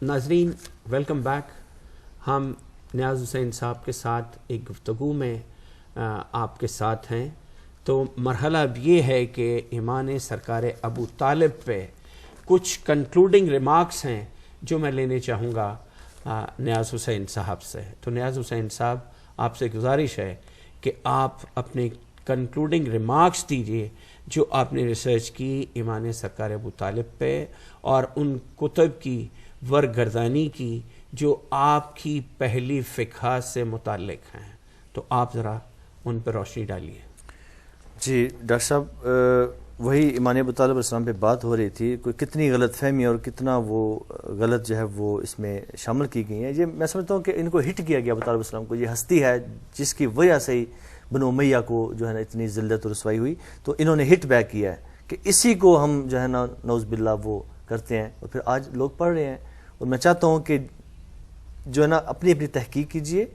ناظرین welcome back. ہم نیاز حسین صاحب کے ساتھ ایک گفتگو میں آپ کے ساتھ ہیں. تو مرحلہ اب یہ ہے کہ ایمان سرکار ابو طالب پہ کچھ کنکلوڈنگ ریمارکس ہیں جو میں لینے چاہوں گا نیاز حسین صاحب سے. تو نیاز حسین صاحب آپ سے گزارش ہے کہ آپ اپنے کنکلوڈنگ ریمارکس دیجئے جو آپ نے ریسرچ کی ایمان سرکار ابو طالب پہ اور ان کتب کی ورگردانی کی جو آپ کی پہلی فقہ سے متعلق ہیں. تو آپ ذرا ان پہ روشنی ڈالیے. جی ڈاکٹر صاحب، وہی ایمان ابو طالب علیہ السلام پہ بات ہو رہی تھی. کوئی کتنی غلط فہمی اور کتنا وہ غلط جو ہے وہ اس میں شامل کی گئی ہیں. یہ میں سمجھتا ہوں کہ ان کو ہٹ کیا گیا ابو طالب علیہ السلام کو. یہ ہستی ہے جس کی وجہ سے ہی بنو امیہ کو جو ہے نا اتنی ذلت و رسوائی ہوئی. تو انہوں نے ہٹ بیک کیا ہے کہ اسی کو ہم جو ہے نا نعوذ باللہ وہ کرتے ہیں اور پھر آج لوگ پڑھ رہے ہیں. اور میں چاہتا ہوں کہ جو ہے نا اپنی اپنی تحقیق کیجئے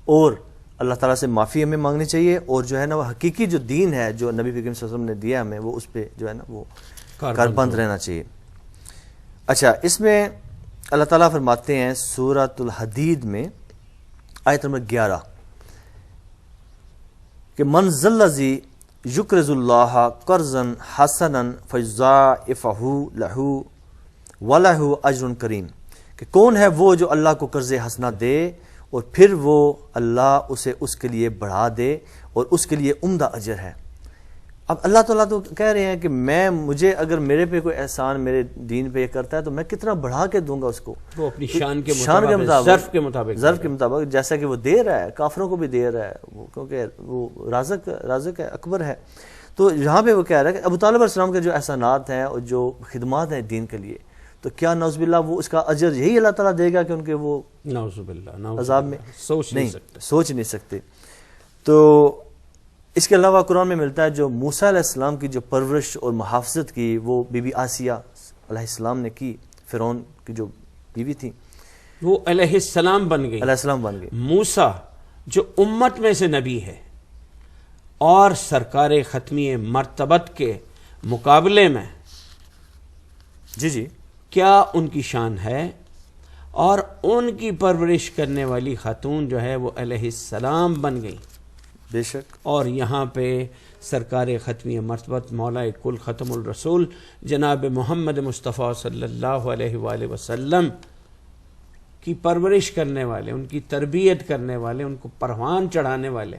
اور اللہ تعالیٰ سے معافی ہمیں مانگنی چاہیے اور جو ہے نا وہ حقیقی جو دین ہے جو نبی کریم صلی اللہ علیہ وسلم نے دیا ہمیں وہ اس پہ جو ہے نا وہ کاربند رہنا چاہیے. اچھا، اس میں اللہ تعالیٰ فرماتے ہیں سورۃ الحدید میں آیت نمبر 11 کہ من ذا الذی یقرض اللہ قرضا حسنا فیضاعفہ لہ ولہ اجر کریم، کہ کون ہے وہ جو اللہ کو قرض حسنہ دے اور پھر وہ اللہ اسے اس کے لیے بڑھا دے اور اس کے لیے عمدہ اجر ہے. اب اللہ تعالیٰ تو کہہ رہے ہیں کہ مجھے اگر میرے پہ کوئی احسان میرے دین پہ یہ کرتا ہے تو میں کتنا بڑھا کے دوں گا اس کو، وہ اپنی شان کے مطابق ظرف کے مطابق جیسا کہ وہ دے رہا ہے، کافروں کو بھی دے رہا ہے وہ، کیونکہ وہ رازق ہے، اکبر ہے. تو یہاں پہ وہ کہہ رہا ہے کہ ابو طالب علیہ السلام کے جو احسانات ہیں اور جو خدمات ہیں دین کے لیے، تو کیا نعوذ باللہ وہ اس کا اجر یہی اللہ تعالیٰ دے گا کہ ان کے وہ نعوذ باللہ عذاب میں سوچ نہیں سکتے. تو اس کے علاوہ قرآن میں ملتا ہے جو موسیٰ علیہ السلام کی جو پرورش اور محافظت کی وہ بی بی آسیہ علیہ السلام نے کی. فرعون کی جو بیوی تھی وہ علیہ السلام بن گئی. موسیٰ جو امت میں سے نبی ہے اور سرکار ختمی مرتبت کے مقابلے میں جی کیا ان کی شان ہے، اور ان کی پرورش کرنے والی خاتون جو ہے وہ علیہ السلام بن گئی. بے شک. اور یہاں پہ سرکار ختمی مرتبت مولا کل ختم الرسول جناب محمد مصطفیٰ صلی اللہ علیہ وآلہ وسلم کی پرورش کرنے والے، ان کی تربیت کرنے والے، ان کو پروان چڑھانے والے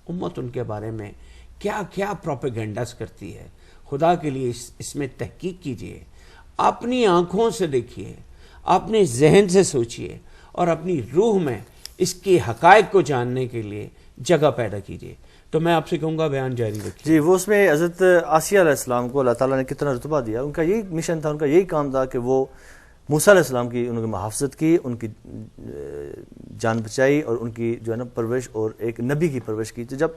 امت ان کے بارے میں کیا کیا پروپیگنڈاز کرتی ہے. خدا کے لیے اس میں تحقیق کیجئے، اپنی آنکھوں سے دیکھیے، اپنے ذہن سے سوچئے اور اپنی روح میں اس کے حقائق کو جاننے کے لیے جگہ پیدا کیجئے. تو میں آپ سے کہوں گا بیان جاری رکھیے. جی، وہ اس میں حضرت آسیہ علیہ السلام کو اللہ تعالیٰ نے کتنا رتبہ دیا. ان کا یہی مشن تھا، ان کا یہی کام تھا کہ وہ موسیٰ علیہ السلام کی انہوں نے محافظت کی، ان کی جان بچائی اور ان کی جو ہے نا پرورش اور ایک نبی کی پرورش کی. تو جب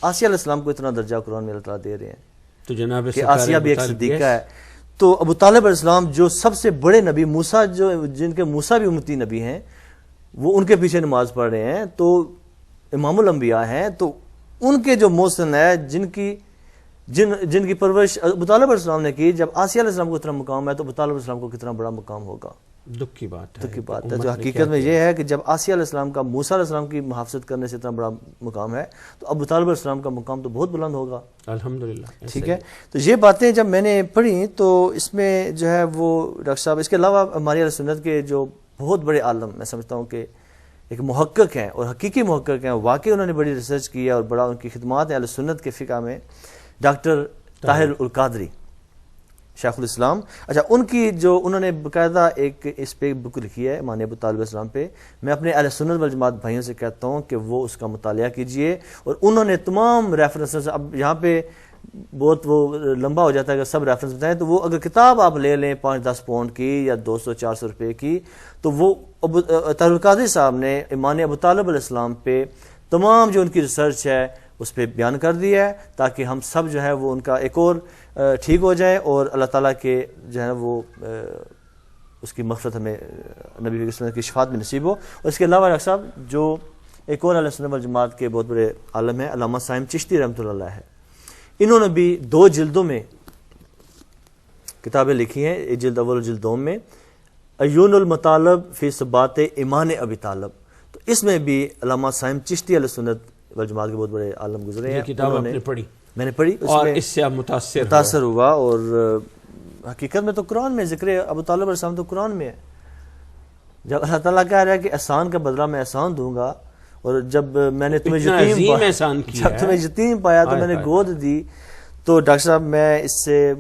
آسیہ علیہ السلام کو اتنا درجہ قرآن میں اللہ تعالیٰ دے رہے ہیں تو جناب کہ آسیہ بھی ایک صدیقہ ہے، تو ابو طالب علیہ السلام جو سب سے بڑے نبی موسیٰ، جن کے موسیٰ بھی امتی نبی ہیں، وہ ان کے پیچھے نماز پڑھ رہے ہیں، تو امام الانبیاء ہیں، تو ان کے جو محسن ہے جن کی پرورش ابو طالب علیہ السلام نے کی. جب آسیہ علیہ السلام کو اتنا مقام ہے تو ابو طالب علیہ السلام کو کتنا بڑا مقام ہوگا. دکھ کی بات ہے. جو حقیقت میں یہ ہے کہ جب آسیہ علیہ السلام کا موسیٰ علیہ السلام کی محافظت کرنے سے اتنا بڑا مقام ہے تو ابو طالب علیہ السلام کا مقام تو بہت بلند ہوگا. الحمدللہ. ٹھیک ہے. تو یہ باتیں جب میں نے پڑھی تو اس میں جو ہے وہ ڈاکٹر صاحب، اس کے علاوہ ہماری اہل سنت کے جو بہت بڑے عالم، میں سمجھتا ہوں کہ ایک محقق ہیں اور حقیقی محقق ہیں، واقعی انہوں نے بڑی ریسرچ کی ہے اور بڑا ان کی خدمات ہیں اہل سنت کے فقہ میں، ڈاکٹر طاہر القادری شیخ الاسلام. اچھا، ان کی جو انہوں نے باقاعدہ ایک اس پہ بک لکھی ہے ایمان ابو طالب علیہ السلام پہ. میں اپنے اہل سنت والجماعت بھائیوں سے کہتا ہوں کہ وہ اس کا مطالعہ کیجئے، اور انہوں نے تمام ریفرنسز، اب یہاں پہ بہت وہ لمبا ہو جاتا ہے اگر سب ریفرنس بتائیں، تو وہ اگر کتاب آپ لے لیں 5-10 پاؤنڈ کی یا 200-400 روپے کی، تو وہ طاہر القادری صاحب نے ایمان ابو طالب علیہ السلام پہ تمام جو ان کی ریسرچ ہے اس پہ بیان کر دیا ہے، تاکہ ہم سب جو ہے وہ ان کا ایک اور ٹھیک ہو جائے اور اللہ تعالیٰ کے جو ہے وہ اس کی مغفرت ہمیں نبی صلی اللہ علیہ وسلم کی شفاعت میں نصیب ہو. اور اس کے علاوہ ڈاکٹر صاحب جو ایک اور اہل سنت والجماعت کے بہت بڑے عالم ہیں، علامہ سائم چشتی رحمۃ اللہ علیہ ہے، انہوں نے بھی 2 جلدوں میں کتابیں لکھی ہیں، ایک جلد اول اور جلد دوم میں. عیون المطالب فی ثبات ایمان ابی طالب، تو اس میں بھی علامہ صائم چشتی علیہ سنت والجماعت کے بہت بڑے عالم گزرے ہیں. یہ کتاب آپ نے پڑھی؟ میں نے پڑھی، اور اس سے آپ متاثر ہوا. اور حقیقت میں تو قرآن میں ذکر ابو طالب علیہ السلام تو قرآن میں ہے. جب اللہ تعالیٰ کہہ رہا ہے کہ احسان کا بدلہ میں احسان دوں گا، اور جب میں نے تمہیں یتیم پایا تو میں نے گود دی. تو ڈاکٹر صاحب میں اس سے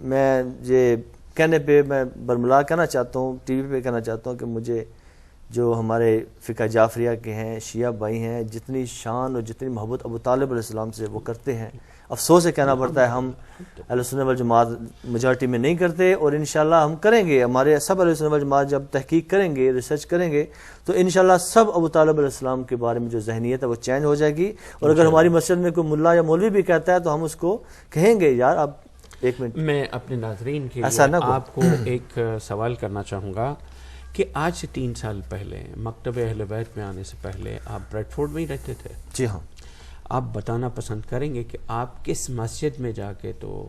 میں یہ کہنے پہ میں برملا کہنا چاہتا ہوں، ٹی وی پہ کہنا چاہتا ہوں کہ مجھے جو ہمارے فقہ جعفریہ کے ہیں، شیعہ بھائی ہیں، جتنی شان اور جتنی محبت ابو طالب علیہ السلام سے وہ کرتے ہیں، افسوس سے کہنا پڑتا ہے ہم اہل سنت والجماعت میجارٹی میں نہیں کرتے. اور انشاءاللہ ہم کریں گے، ہمارے سب اہل سنت والجماعت جب تحقیق کریں گے، ریسرچ کریں گے، تو انشاءاللہ سب ابو طالب علیہ السلام کے بارے میں جو ذہنیت ہے وہ چینج ہو جائے گی. اور اگر ہماری مسجد میں کوئی ملا یا مولوی بھی کہتا ہے تو ہم اس کو کہیں گے یار آپ ایک منٹ. میں اپنے ناظرین کے لیے آپ کو ایک سوال کرنا چاہوں گا کہ آج سے 3 سال پہلے مکتب اہل بیت میں آنے سے پہلے آپ بریڈ فورڈ میں ہی رہتے تھے؟ جی ہاں. آپ بتانا پسند کریں گے کہ آپ کس مسجد میں جا کے تو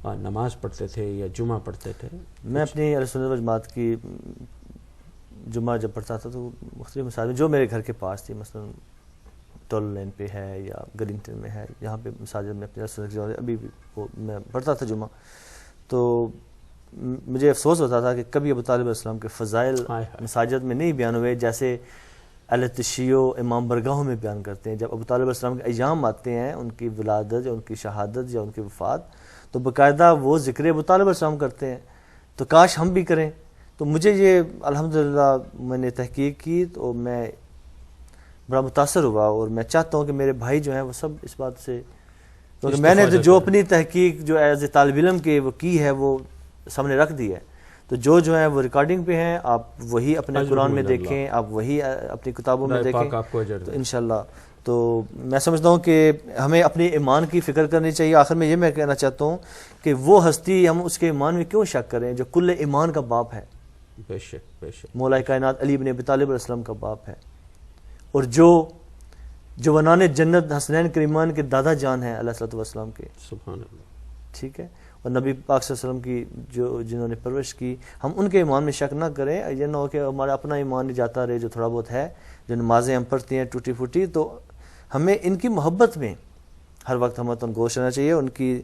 نماز پڑھتے تھے یا جمعہ پڑھتے تھے؟ میں اپنی اہل سنت والجماعت کی جمعہ جب پڑھتا تھا تو مختلف مساجد جو میرے گھر کے پاس تھی، مثلا ٹول لین پہ ہے یا گرینگٹن میں ہے، یہاں پہ مساجد میں اپنی اہل سنت کی ابھی بھی میں پڑھتا تھا جمعہ. تو مجھے افسوس ہوتا تھا کہ کبھی ابو طالب علیہ السلام کے فضائل مساجد میں نہیں بیان ہوئے جیسے اہل تشیع و امام برگاہوں میں بیان کرتے ہیں. جب ابو طالب علیہ السلام کے ایام آتے ہیں، ان کی ولادت یا ان کی شہادت یا ان کی وفات، تو باقاعدہ وہ ذکر ابو طالب علیہ السلام کرتے ہیں. تو کاش ہم بھی کریں. تو مجھے یہ الحمدللہ میں نے تحقیق کی تو میں بڑا متاثر ہوا، اور میں چاہتا ہوں کہ میرے بھائی جو ہیں وہ سب اس بات سے، کیونکہ میں نے جو اپنی تحقیق جو ایز اے طالب علم کے وہ کی ہے وہ سامنے رکھ دی ہے. تو جو ہیں وہ ریکارڈنگ پہ ہیں، آپ وہی اپنے قرآن میں دیکھیں، آپ وہی اپنی کتابوں میں دیکھیں تو انشاءاللہ. تو میں سمجھتا ہوں کہ ہمیں اپنے ایمان کی فکر کرنی چاہیے. آخر میں یہ میں کہنا چاہتا ہوں کہ وہ ہستی ہم اس کے ایمان میں کیوں شک کریں جو کل ایمان کا باپ ہے. بے شک بے شک. مولا کائنات علی بن ابی طالب علیہ السلام کا باپ ہے، اور جو ونان جنت حسنین کریمان کے دادا جان ہیں علیہ الصلوۃ والسلام کے. سبحان اللہ. ٹھیک ہے. اور نبی پاک صلی اللہ علیہ وسلم کی جنہوں نے پرورش کی، ہم ان کے ایمان میں شک نہ کریں. یہ نہ ہو کہ ہمارا اپنا ایمان نہیں جاتا رہے جو تھوڑا بہت ہے، جو نمازیں ہم پڑھتی ہیں ٹوٹی پھوٹی. تو ہمیں ان کی محبت میں ہر وقت ہمیں تنگوش رہنا چاہیے، ان کی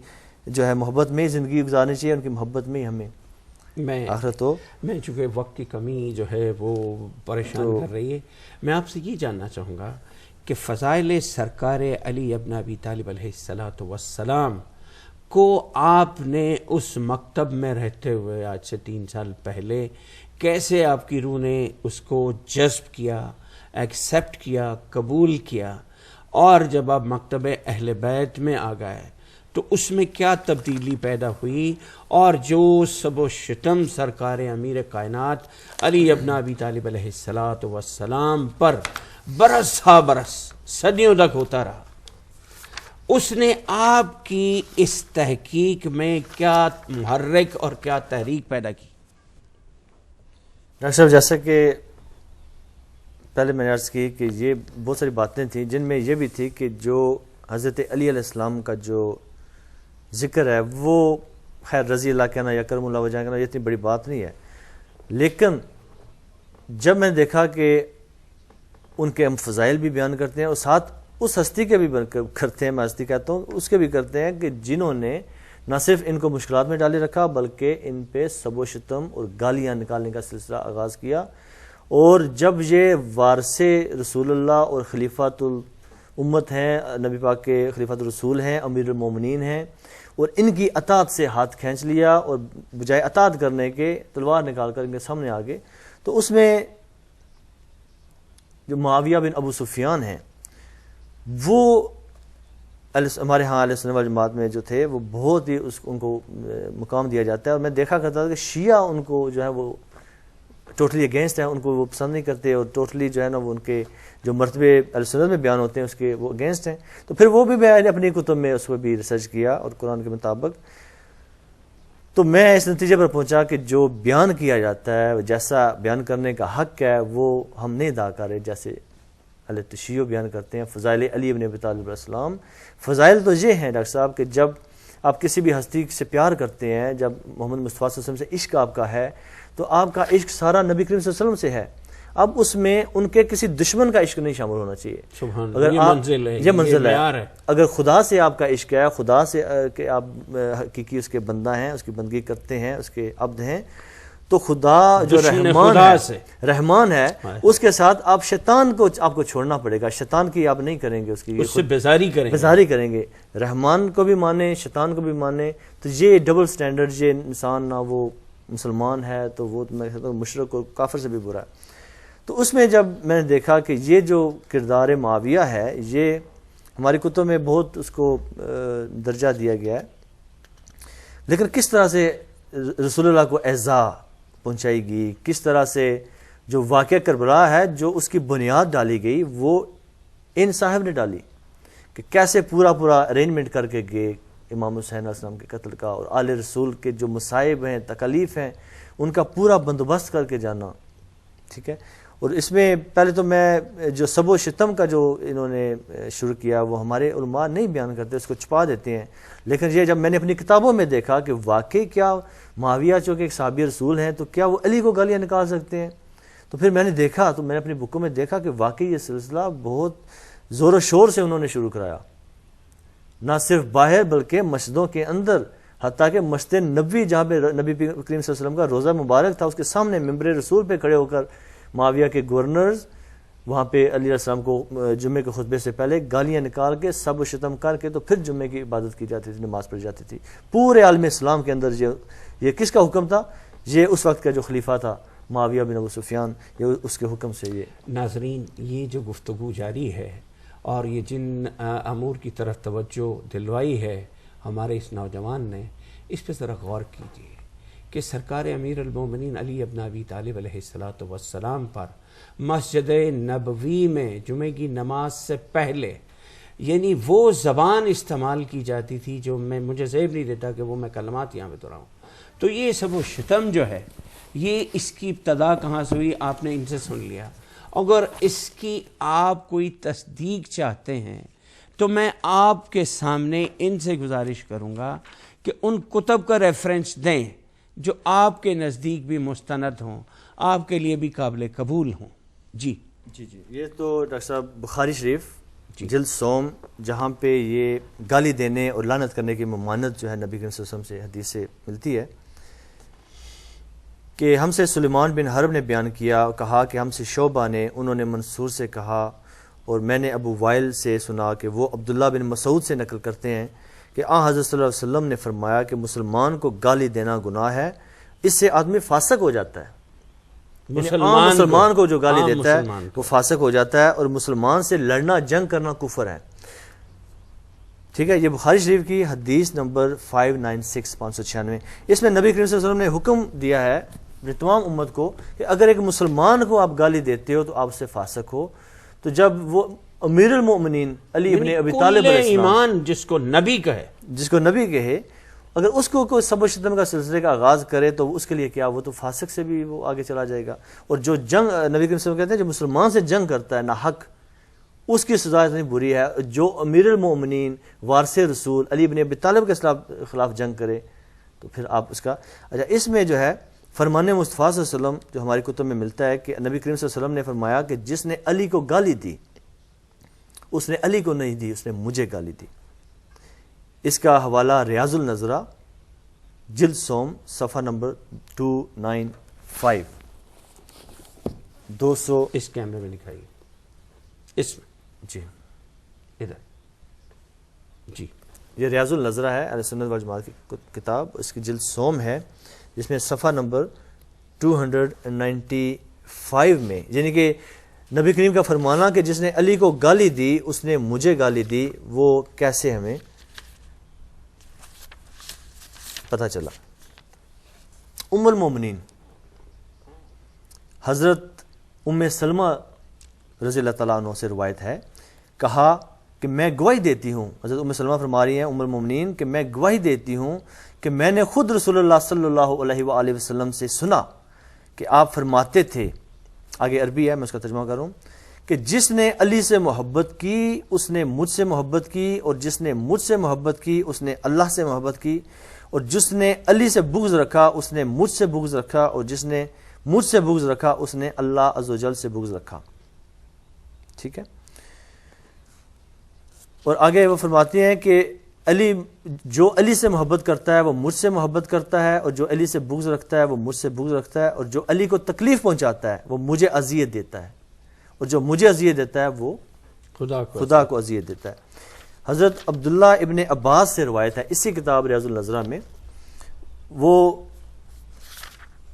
جو ہے محبت میں زندگی گزارنی چاہیے، ان کی محبت میں ہی ہمیں آخرت ہو. میں چونکہ وقت کی کمی جو ہے وہ پریشان کر رہی ہے، میں آپ سے یہ جاننا چاہوں گا کہ فضائل سرکار علی ابن ابی طالب علیہ الصلوۃ والسلام کو آپ نے اس مکتب میں رہتے ہوئے آج سے 3 سال پہلے کیسے آپ کی روح نے اس کو جذب کیا، ایکسیپٹ کیا، قبول کیا، اور جب آپ مکتب اہل بیت میں آ گئے تو اس میں کیا تبدیلی پیدا ہوئی، اور جو سب و شتم سرکار امیر کائنات علی ابن ابی طالب علیہ الصلوۃ والسلام پر برس ہا برس صدیوں تک ہوتا رہا، اس نے آپ کی اس تحقیق میں کیا محرک اور کیا تحریک پیدا کی؟ ڈاکٹر صاحب جیسا کہ پہلے میں نے عرض کی کہ یہ بہت ساری باتیں تھیں جن میں یہ بھی تھی کہ جو حضرت علی علیہ السلام کا جو ذکر ہے وہ خیر رضی اللہ کہنا یا کرم اللہ وجہ کہنا یہ اتنی بڑی بات نہیں ہے، لیکن جب میں نے دیکھا کہ ان کے ہم فضائل بھی بیان کرتے ہیں اور ساتھ اس ہستی کے بھی کرتے ہیں، میں ہستی کہتا ہوں اس کے بھی کرتے ہیں کہ جنہوں نے نہ صرف ان کو مشکلات میں ڈالے رکھا بلکہ ان پہ سب و شتم اور گالیاں نکالنے کا سلسلہ آغاز کیا. اور جب یہ وارث رسول اللہ اور خلیفۃ الامت ہیں، نبی پاک کے خلیفۃ الرسول ہیں، امیر المومنین ہیں، اور ان کی اطاعت سے ہاتھ کھینچ لیا اور بجائے اطاعت کرنے کے تلوار نکال کر ان کے سامنے آ گئے، تو اس میں جو معاویہ بن ابو سفیان ہیں وہ ہمارے ہاں اہل سنت والجماعت میں جو تھے وہ بہت ہی ان کو مقام دیا جاتا ہے. اور میں دیکھا کرتا تھا کہ شیعہ ان کو جو ہے وہ ٹوٹلی اگینسٹ ہیں، ان کو وہ پسند نہیں کرتے، اور ٹوٹلی جو ہے نا وہ ان کے جو مرتبے اہل سنت میں بیان ہوتے ہیں اس کے وہ اگینسٹ ہیں. تو پھر وہ بھی میں نے اپنی کتب میں اس پہ بھی ریسرچ کیا اور قرآن کے مطابق تو میں اس نتیجے پر پہنچا کہ جو بیان کیا جاتا ہے جیسا بیان کرنے کا حق ہے وہ ہم نہیں ادا کر رہے، جیسے اہل تشیع بیان کرتے ہیں فضائل علی ابن ابی طالب علیہ السلام. فضائل تو یہ ہیں ڈاکٹر صاحب کہ جب آپ کسی بھی ہستی سے پیار کرتے ہیں، جب محمد مصطفیٰ صلی اللہ علیہ وسلم سے عشق آپ کا ہے، تو آپ کا عشق سارا نبی کریم صلی اللہ علیہ وسلم سے ہے. اب اس میں ان کے کسی دشمن کا عشق نہیں شامل ہونا چاہیے. سبحان اگر یہ منزل ہے، یہ منزل ہے. معیار ہے. اگر خدا سے آپ کا عشق ہے، خدا سے کہ آپ حقیقی اس کے بندہ ہیں، اس کی بندگی کرتے ہیں، اس کے عبد ہیں، تو خدا جو رحمان ہے اس کے ساتھ آپ شیطان کو آپ کو چھوڑنا پڑے گا. شیطان کی آپ نہیں کریں گے، اس کی اس سے بیزاری کریں گے. رحمان کو بھی مانے، شیطان کو بھی مانے. تو یہ ڈبل سٹینڈرڈ، یہ انسان نہ وہ مسلمان ہے تو وہ میں کہتا ہوں مشرک اور کافر سے بھی برا ہے. تو اس میں جب میں نے دیکھا کہ یہ جو کردار معاویہ ہے، یہ ہماری کتب میں بہت اس کو درجہ دیا گیا ہے، لیکن کس طرح سے رسول اللہ کو ایذا پہنچائی گئی، کس طرح سے جو واقعہ کربلا ہے جو اس کی بنیاد ڈالی گئی وہ ان صاحب نے ڈالی، کہ کیسے پورا ارینجمنٹ کر کے گئے امام حسین علیہ السلام کے قتل کا، اور آل رسول کے جو مصائب ہیں، تکالیف ہیں، ان کا پورا بندوبست کر کے جانا. ٹھیک ہے. اور اس میں پہلے تو میں جو سب و شتم کا جو انہوں نے شروع کیا وہ ہمارے علماء نہیں بیان کرتے، اس کو چھپا دیتے ہیں. لیکن یہ جب میں نے اپنی کتابوں میں دیکھا کہ واقعی کیا معاویہ چونکہ ایک صحابی رسول ہیں تو کیا وہ علی کو گالیاں نکال سکتے ہیں، تو پھر میں نے دیکھا، تو میں نے اپنی بکوں میں دیکھا کہ واقعی یہ سلسلہ بہت زور و شور سے انہوں نے شروع کرایا، نہ صرف باہر بلکہ مسجدوں کے اندر. حتیٰ کہ مسجد نبوی جہاں پہ نبی کریم صلی اللہ علیہ وسلم کا روزہ مبارک تھا، اس کے سامنے ممبر رسول پہ کھڑے ہو کر معاویہ کے گورنرز وہاں پہ علی علیہ السلام کو جمعے کے خطبے سے پہلے گالیاں نکال کے سب و شتم کر کے تو پھر جمعے کی عبادت کی جاتی تھی، نماز پڑھی جاتی تھی. پورے عالم اسلام کے اندر یہ کس کا حکم تھا؟ یہ اس وقت کا جو خلیفہ تھا معاویہ بن ابو سفیان، یہ اس کے حکم سے. یہ ناظرین، یہ جو گفتگو جاری ہے اور یہ جن امور کی طرف توجہ دلوائی ہے ہمارے اس نوجوان نے، اس پہ ذرا غور کیجیے کہ سرکار امیر المومنین علی ابن ابی طالب علیہ السلام پر مسجد نبوی میں جمعے کی نماز سے پہلے یعنی وہ زبان استعمال کی جاتی تھی جو مجھے زیب نہیں دیتا کہ وہ میں کلمات یہاں پہ دہراؤں. تو یہ سب و شتم جو ہے، یہ اس کی ابتدا کہاں سے ہوئی آپ نے ان سے سن لیا. اگر اس کی آپ کوئی تصدیق چاہتے ہیں تو میں آپ کے سامنے ان سے گزارش کروں گا کہ ان کتب کا ریفرنس دیں جو آپ کے نزدیک بھی مستند ہوں، آپ کے لیے بھی قابل قبول ہوں. جی یہ تو ڈاکٹر صاحب بخاری شریف جلد سوم، جہاں پہ یہ گالی دینے اور لعنت کرنے کی ممانعت جو ہے نبی کریم صلی اللہ علیہ وسلم سے حدیث سے ملتی ہے، کہ ہم سے سلیمان بن حرب نے بیان کیا، کہا کہ ہم سے شعبہ نے، انہوں نے منصور سے کہا، اور میں نے ابو وائل سے سنا کہ وہ عبداللہ بن مسعود سے نقل کرتے ہیں کہ حضرت صلی اللہ علیہ وسلم نے فرمایا کہ مسلمان کو گالی دینا گناہ ہے، اس سے آدمی فاسق ہو جاتا ہے. مسلمان کو جو گالی دیتا ہے وہ فاسق ہو جاتا ہے، اور مسلمان سے لڑنا، جنگ کرنا کفر ہے. ٹھیک ہے. یہ بخاری شریف کی حدیث نمبر 596 اس میں نبی کریم صلی اللہ علیہ وسلم نے حکم دیا ہے تمام امت کو کہ اگر ایک مسلمان کو آپ گالی دیتے ہو تو آپ سے فاسق ہو. تو جب وہ امیر المؤمنین علی ابن ابی طالب علیہ السلام، ایمان جس کو نبی کہے، اگر اس کو کوئی سب و شتم کا سلسلے کا آغاز کرے تو اس کے لیے کیا، وہ تو فاسق سے بھی وہ آگے چلا جائے گا. اور جو جنگ، نبی کریم صلی اللہ علیہ وسلم کہتے ہیں جو مسلمان سے جنگ کرتا ہے نا حق، اس کی سزا اتنی بری ہے. جو امیر المؤمنین وارث رسول علی ابن ابی طالب کے خلاف جنگ کرے تو پھر آپ اس کا. اچھا، اس میں جو ہے فرمان مصطفیٰ صلی اللہ علیہ وسلم جو ہماری کتب میں ملتا ہے کہ نبی کریم صلی اللہ علیہ وسلم نے فرمایا کہ جس نے علی کو گالی دی، اس نے علی کو نہیں دی، اس نے مجھے گالی دی. اس کا حوالہ ریاض النظرہ جلد سوم صفحہ نمبر 295 200. اس کیمرے میں دکھائیے، اس میں جی ادھر. جی یہ ریاض النظرہ ہے، اہل سنت والجماعت کی کتاب، اس کی جلد سوم ہے، جس میں صفحہ نمبر 295 میں، یعنی کہ نبی کریم کا فرمانا کہ جس نے علی کو گالی دی اس نے مجھے گالی دی، وہ کیسے ہمیں پتہ چلا. ام المومنین حضرت ام سلمہ رضی اللہ تعالیٰ عنہ سے روایت ہے، کہا کہ میں گواہی دیتی ہوں، حضرت ام سلمہ فرما رہی ہیں ام المومنین کہ میں گواہی دیتی ہوں کہ میں نے خود رسول اللہ صلی اللہ علیہ وآلہ وسلم سے سنا کہ آپ فرماتے تھے، آگے عربی ہے میں اس کا ترجمہ کروں، کہ جس نے علی سے محبت کی اس نے مجھ سے محبت کی، اور جس نے مجھ سے محبت کی اس نے اللہ سے محبت کی، اور جس نے علی سے بغض رکھا اس نے مجھ سے بغض رکھا، اور جس نے مجھ سے بغض رکھا اس نے اللہ عز و جل سے بغض رکھا. ٹھیک ہے. اور آگے وہ فرماتے ہیں کہ جو علی سے محبت کرتا ہے وہ مجھ سے محبت کرتا ہے، اور جو علی سے بغض رکھتا ہے وہ مجھ سے بغض رکھتا ہے، اور جو علی کو تکلیف پہنچاتا ہے وہ مجھے اذیت دیتا ہے، اور جو مجھے اذیت دیتا ہے وہ خدا کو اذیت دیتا ہے. حضرت عبداللہ ابن عباس سے روایت ہے اسی کتاب ریاض النظرہ میں، وہ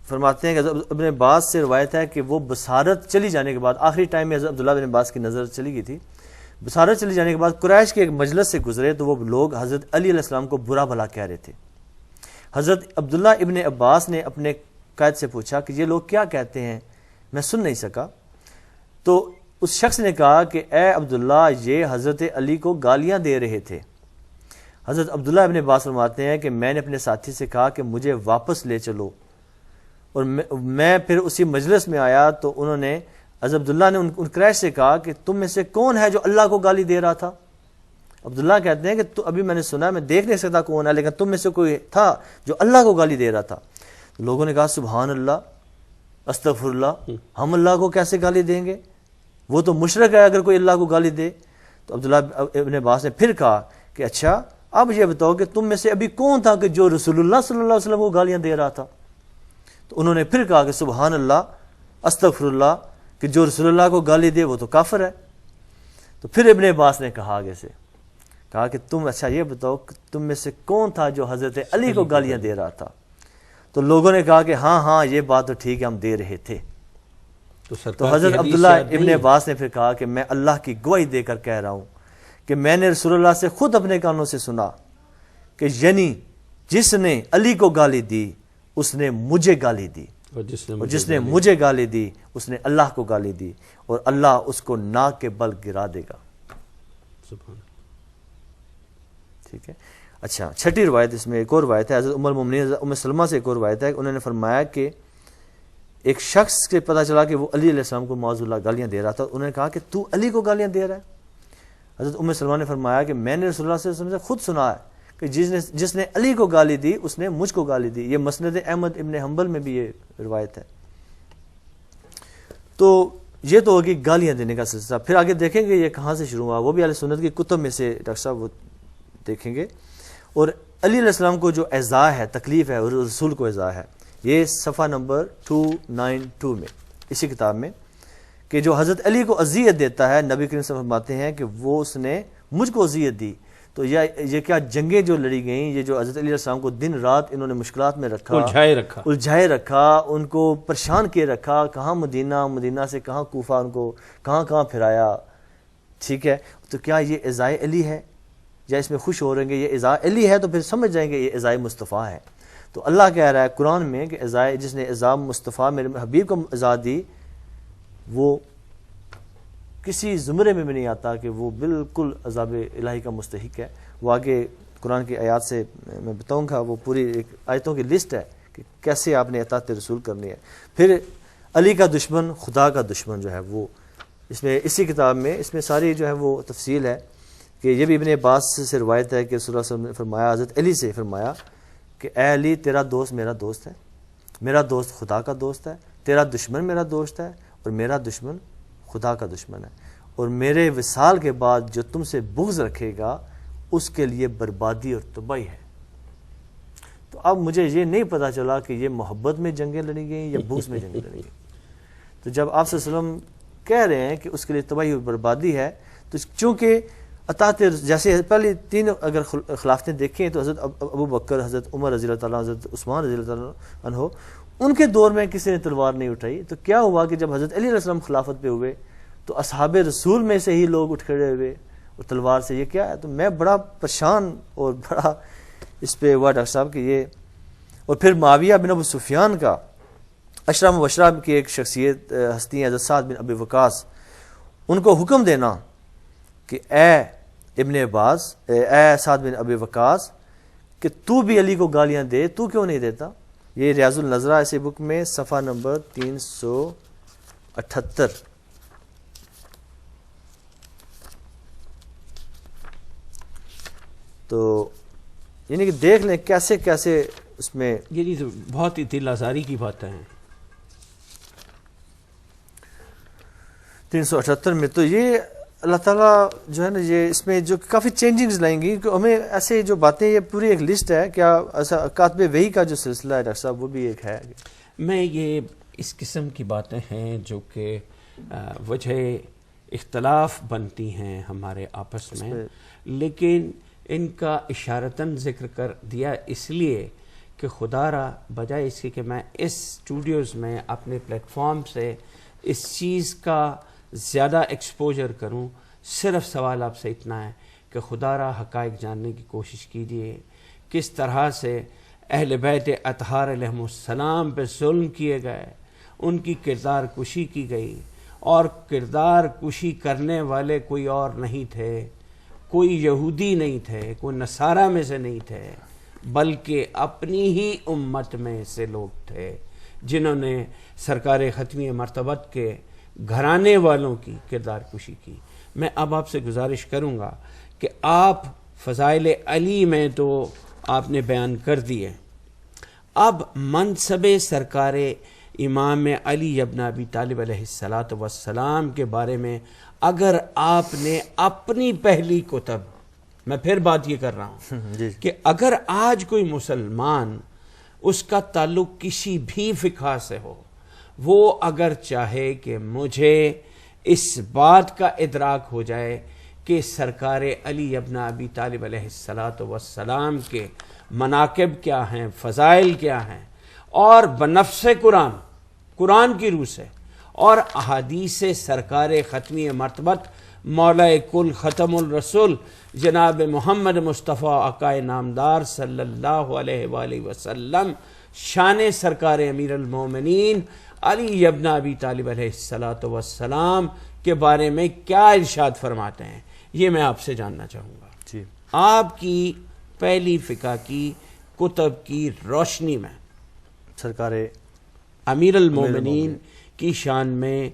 فرماتے ہیں کہ حضرت ابن عباس سے روایت ہے کہ وہ بصارت چلی جانے کے بعد، آخری ٹائم میں حضرت عبداللہ ابن عباس کی نظر چلی گئی تھی، بصارت چلی جانے کے بعد قریش کے ایک مجلس سے گزرے تو وہ لوگ حضرت علی علیہ السلام کو برا بھلا کہہ رہے تھے. حضرت عبداللہ ابن عباس نے اپنے قائد سے پوچھا کہ یہ لوگ کیا کہتے ہیں، میں سن نہیں سکا. تو اس شخص نے کہا کہ اے عبداللہ یہ حضرت علی کو گالیاں دے رہے تھے. حضرت عبداللہ ابن عباس فرماتے ہیں کہ میں نے اپنے ساتھی سے کہا کہ مجھے واپس لے چلو، اور میں پھر اسی مجلس میں آیا تو انہوں نے حضرت عبداللہ نے ان قریش سے کہا کہ تم میں سے کون ہے جو اللہ کو گالی دے رہا تھا. عبداللہ کہتے ہیں کہ تو ابھی میں نے سنا، میں دیکھ نہیں سکتا کون ہے، لیکن تم میں سے کوئی تھا جو اللہ کو گالی دے رہا تھا. لوگوں نے کہا سبحان اللہ، استغفر اللہ، ہم اللہ کو کیسے گالی دیں گے، وہ تو مشرک ہے اگر کوئی اللہ کو گالی دے. تو عبداللہ ابن عباس نے پھر کہا کہ اچھا اب یہ بتاؤ کہ تم میں سے ابھی کون تھا کہ جو رسول اللہ صلی اللہ علیہ وسلم کو گالیاں دے رہا تھا. تو انہوں نے پھر کہا کہ سبحان اللہ، استغفر اللہ، کہ جو رسول اللہ کو گالی دے وہ تو کافر ہے. تو پھر ابن عباس نے کہا آگے سے کہا کہ تم اچھا یہ بتاؤ کہ تم میں سے کون تھا جو حضرت علی کو گالیاں دے رہا تھا. تو لوگوں نے کہا کہ ہاں یہ بات تو ٹھیک ہے ہم دے رہے تھے. تو حضرت عبداللہ ابن عباس نے پھر کہا کہ میں اللہ کی گواہی دے کر کہہ رہا ہوں کہ میں نے رسول اللہ سے خود اپنے کانوں سے سنا کہ یعنی جس نے علی کو گالی دی اس نے مجھے گالی دی، اور جس نے مجھے گالی دی اس نے اللہ کو گالی دی، اور اللہ اس کو ناک کے بل گرا دے گا. ٹھیک ہے. اچھا چھٹی روایت، اس میں ایک اور روایت ہے حضرت ام المؤمنین ام سلمہ سے ایک اور روایت ہے، انہوں نے فرمایا کہ ایک شخص کے پتہ چلا کہ وہ علی علیہ السلام کو معاذ اللہ گالیاں دے رہا تھا. انہوں نے کہا کہ تو علی کو گالیاں دے رہا ہے. حضرت ام سلمہ نے فرمایا کہ میں نے رسول اللہ صلی اللہ علیہ وسلم سے خود سنا ہے کہ جس نے علی کو گالی دی اس نے مجھ کو گالی دی. یہ مسند احمد ابن حنبل میں بھی یہ روایت ہے. تو یہ تو ہوگی گالیاں دینے کا سلسلہ. پھر آگے دیکھیں گے یہ کہاں سے شروع ہوا، وہ بھی اہل سنت کی کتب میں سے ڈاکٹر صاحب وہ دیکھیں گے. اور علی علیہ السلام کو جو ایذا ہے، تکلیف ہے، اور رسول کو ایذا ہے، یہ صفحہ نمبر 292 میں اسی کتاب میں، کہ جو حضرت علی کو اذیت دیتا ہے، نبی کریم صلی اللہ علیہ وسلم فرماتے ہیں کہ وہ اس نے مجھ کو اذیت دی. تو یہ کیا جنگیں جو لڑی گئیں، یہ جو حضرت علی علیہ السلام کو دن رات انہوں نے مشکلات میں رکھا، الجھائے رکھا، ان کو پریشان کیے رکھا، کہاں مدینہ سے کہاں کوفہ، ان کو کہاں پھرایا. ٹھیک ہے. تو کیا یہ ایذائے علی ہے یا اس میں خوش ہو رہیں گے یہ ایذائے علی ہے؟ تو پھر سمجھ جائیں گے یہ ایذائے مصطفیٰ ہے. تو اللہ کہہ رہا ہے قرآن میں کہ جس نے ایذا مصطفیٰ میرے حبیب کو ایذا دی وہ کسی زمرے میں بھی نہیں آتا کہ وہ بالکل عذاب الہی کا مستحق ہے. وہ آگے قرآن کی آیات سے میں بتاؤں گا، وہ پوری ایک آیتوں کی لسٹ ہے کہ کیسے آپ نے اطاعت رسول کرنی ہے. پھر علی کا دشمن خدا کا دشمن جو ہے وہ اس میں اسی کتاب میں اس میں ساری جو ہے وہ تفصیل ہے کہ یہ بھی ابن عباس سے روایت ہے کہ صلی اللہ علیہ وسلم نے فرمایا، حضرت علی سے فرمایا کہ اے علی تیرا دوست میرا دوست ہے، میرا دوست خدا کا دوست ہے، تیرا دشمن میرا دوست ہے، اور میرا دشمن خدا کا دشمن ہے، اور میرے وصال کے بعد جو تم سے بغض رکھے گا اس کے لیے بربادی اور تباہی ہے. تو اب مجھے یہ نہیں پتا چلا کہ یہ محبت میں جنگیں لڑی گئیں یا بغض میں جنگیں لڑی گئیں. تو جب آپ صلی اللہ علیہ وسلم کہہ رہے ہیں کہ اس کے لیے تباہی اور بربادی ہے، تو چونکہ اطاعت جیسے پہلی تین اگر خلافتیں دیکھیں تو حضرت ابو بکر، حضرت عمر رضی اللہ تعالیٰ، حضرت عثمان رضی اللہ تعالیٰ عنہ، ان کے دور میں کسی نے تلوار نہیں اٹھائی. تو کیا ہوا کہ جب حضرت علی علیہ السلام خلافت پہ ہوئے تو اصحاب رسول میں سے ہی لوگ اٹھ کھڑے ہوئے اور تلوار سے. یہ کیا ہے؟ تو میں بڑا پریشان اور بڑا اس پہ ہوا ڈاکٹر صاحب کہ یہ. اور پھر معاویہ بن ابو سفیان کا، اشرا مبشرہ کی ایک شخصیت ہستی ہیں حضرت سعد بن ابی وقاص، ان کو حکم دینا کہ اے ابن عباس، اے سعد بن ابی وقاص، کہ تو بھی علی کو گالیاں دے، تو کیوں نہیں دیتا؟ یہ ریاض النظرہ ایسے بک میں صفحہ نمبر 378. تو یعنی کہ دیکھ لیں کیسے کیسے اس میں یہ جی بہت ہی دل آزاری کی باتیں ہیں. 378 میں تو یہ اللہ تعالیٰ جو ہے نا یہ اس میں جو کافی چینجنگز لائیں گی کہ ہمیں ایسے جو باتیں یہ پوری ایک لسٹ ہے. کیا ایسا کاتب وحی کا جو سلسلہ ہے ڈاکٹر صاحب وہ بھی ایک ہے؟ میں یہ اس قسم کی باتیں ہیں جو کہ وجہ اختلاف بنتی ہیں ہمارے آپس میں، لیکن ان کا اشارتاً ذکر کر دیا اس لیے کہ خدا را بجائے اس کے میں اس اسٹوڈیوز میں اپنے پلیٹ فارم سے اس چیز کا زیادہ ایکسپوجر کروں. صرف سوال آپ سے اتنا ہے کہ خدا را حقائق جاننے کی کوشش کیجیے، کس طرح سے اہل بیت اطہار علیہ السلام پہ ظلم کیے گئے، ان کی کردار کشی کی گئی، اور کردار کشی کرنے والے کوئی اور نہیں تھے، کوئی یہودی نہیں تھے، کوئی نصارہ میں سے نہیں تھے، بلکہ اپنی ہی امت میں سے لوگ تھے جنہوں نے سرکار ختمی مرتبت کے گھرانے والوں کی کردار کشی کی. میں اب آپ سے گزارش کروں گا کہ آپ فضائل علی میں تو آپ نے بیان کر دیے، اب منصب سرکار امام علی ابن ابی طالب علیہ السلام کے بارے میں اگر آپ نے اپنی پہلی کتب، میں پھر بات یہ کر رہا ہوں کہ اگر آج کوئی مسلمان اس کا تعلق کسی بھی فقہ سے ہو، وہ اگر چاہے کہ مجھے اس بات کا ادراک ہو جائے کہ سرکار علی ابن ابی طالب علیہ السلام کے مناقب کیا ہیں، فضائل کیا ہیں، اور بنفس قرآن کی روح سے اور احادیث سرکار ختمی مرتبت مولا کل ختم الرسول جناب محمد مصطفیٰ آقائے نامدار صلی اللہ علیہ وآلہ وسلم شان سرکار امیر المومنین علی ابن ابی طالب علیہ السلام کے بارے میں کیا ارشاد فرماتے ہیں، یہ میں آپ سے جاننا چاہوں گا. جی آپ کی پہلی فقہ کی کتب کی روشنی میں سرکار امیر المومنین کی شان میں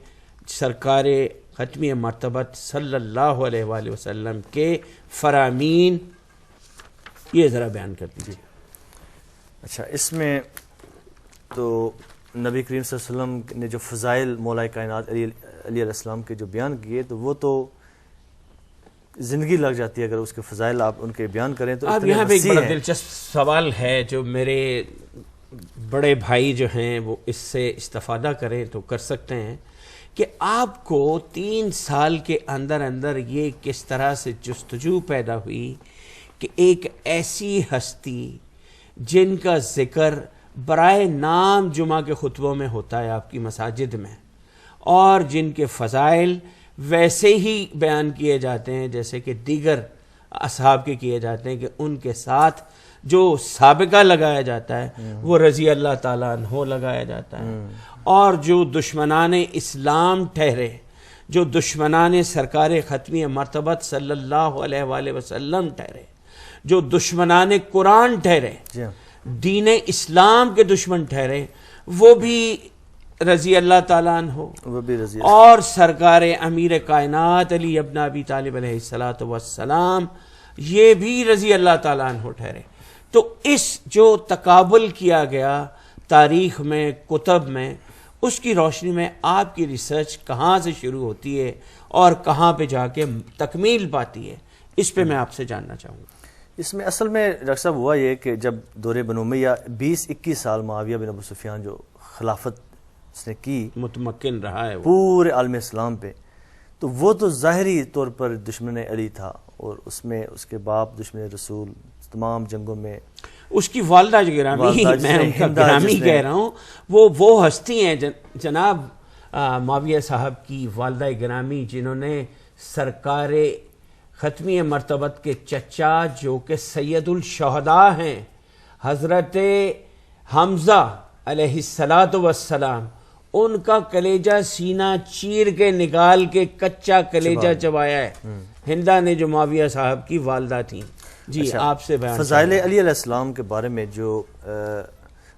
سرکار ختمی مرتبت صلی اللہ علیہ وآلہ وسلم کے فرامین یہ ذرا بیان کر دیجیے. اچھا، اس میں تو نبی کریم صلی اللہ علیہ وسلم نے جو فضائل مولا کائنات علی علیہ السلام کے جو بیان کیے تو وہ تو زندگی لگ جاتی ہے اگر اس کے فضائل آپ ان کے بیان کریں تو. اب یہاں پہ ایک بڑا دلچسپ سوال ہے جو میرے بڑے بھائی جو ہیں وہ اس سے استفادہ کریں تو کر سکتے ہیں کہ آپ کو 3 سال کے اندر اندر یہ کس طرح سے جستجو پیدا ہوئی کہ ایک ایسی ہستی جن کا ذکر برائے نام جمعہ کے خطبوں میں ہوتا ہے آپ کی مساجد میں، اور جن کے فضائل ویسے ہی بیان کیے جاتے ہیں جیسے کہ دیگر اصحاب کے کیے جاتے ہیں کہ ان کے ساتھ جو سابقہ لگایا جاتا ہے وہ رضی اللہ تعالیٰ عنہ لگایا جاتا ہے، اور جو دشمنان اسلام ٹھہرے، جو دشمنان سرکار ختمی مرتبت صلی اللہ علیہ وآلہ وسلم ٹھہرے، جو دشمنان قرآن ٹھہرے، دین اسلام کے دشمن ٹھہرے، وہ بھی رضی اللہ تعالیٰ عنہ، وہ بھی رضی اور سرکار امیر کائنات علی ابن ابی طالب علیہ السلام یہ بھی رضی اللہ تعالیٰ عنہ ٹھہرے. تو اس جو تقابل کیا گیا تاریخ میں، کتب میں، اس کی روشنی میں آپ کی ریسرچ کہاں سے شروع ہوتی ہے اور کہاں پہ جا کے تکمیل پاتی ہے، اس پہ میں آپ سے جاننا چاہوں گا. اس میں اصل میں ڈاکٹر صاحب ہوا یہ کہ جب دور بنو امیہ 20-21 سال معاویہ بن ابو سفیان جو خلافت اس نے کی، متمکن رہا ہے وہ پورے عالم اسلام پہ، تو وہ تو ظاہری طور پر دشمن علی تھا، اور اس میں اس کے باپ دشمن رسول، تمام جنگوں میں اس کی والدہ جو گرامی، میں ان کا گرامی کہہ رہا ہوں، وہ ہستی ہیں جناب معاویہ صاحب کی والدہ گرامی جنہوں نے سرکار ختمی مرتبت کے چچا جو کہ سید الشہداء ہیں حضرت حمزہ علیہ السلام، ان کا کلیجہ سینہ چیر کے نکال کے کچا کلیجہ چبایا ہے ہندہ نے، جو معاویہ صاحب کی والدہ تھیں. جی آپ سے بیان فضائل علی علیہ السلام کے بارے میں جو